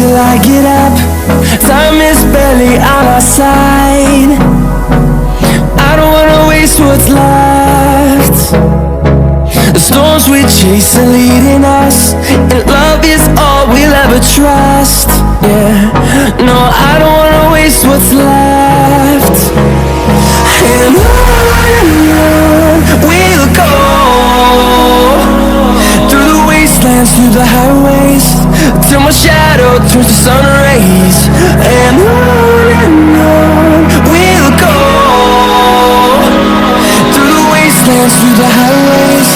till I get up. Time is barely on our side. I don't wanna waste what's left. The storms we chase are leading us, and love is all we'll ever trust. Yeah, no, I don't wanna waste what's left. And on we'll go, through the wastelands, through the highways, till my shadow turns to sun rays. And on we'll go, through the wastelands, through the highways,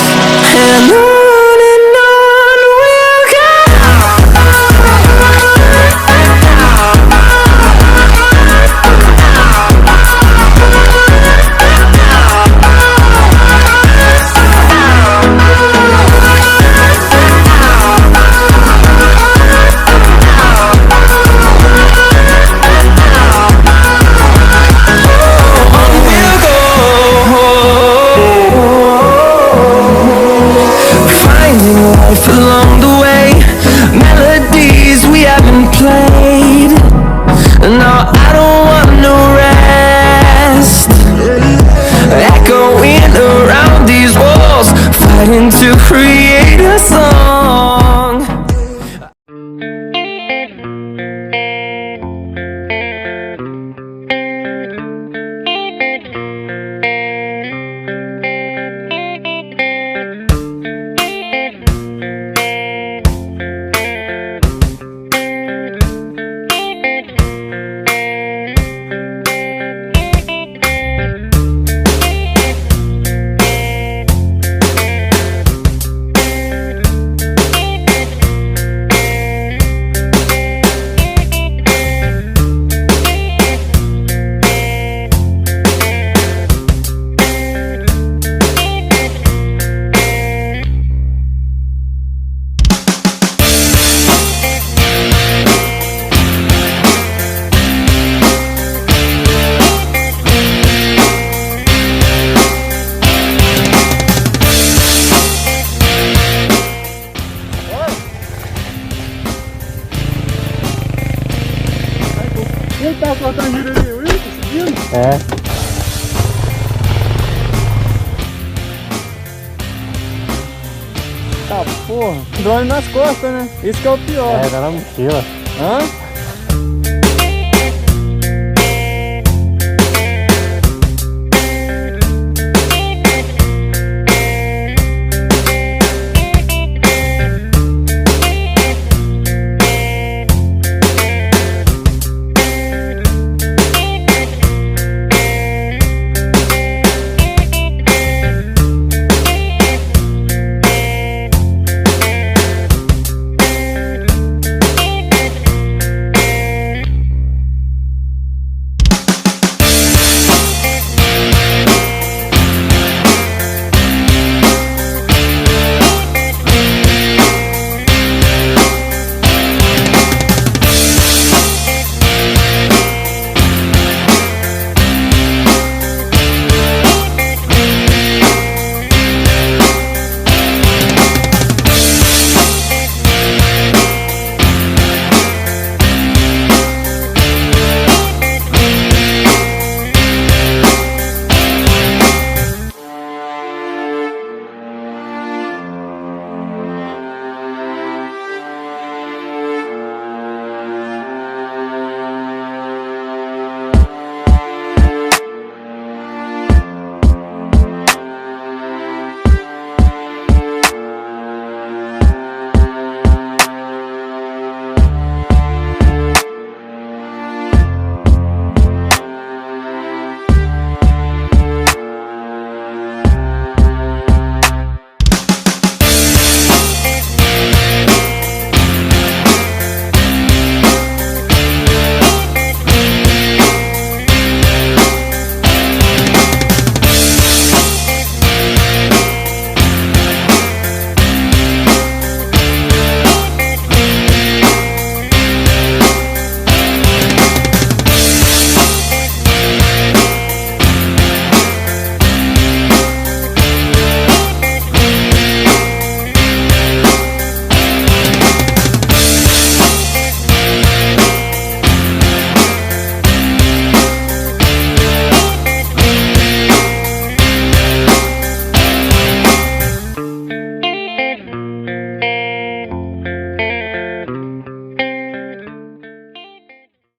and on we'll go. Along the way, melodies we haven't played. No, I don't want no rest. Echoing around these walls, fighting to create a song. Ele tá faltando giro ali, Will? Tá subindo? É. Tá, porra. Drone nas costas, né? Isso que é o pior. É, tá na mochila. Hã?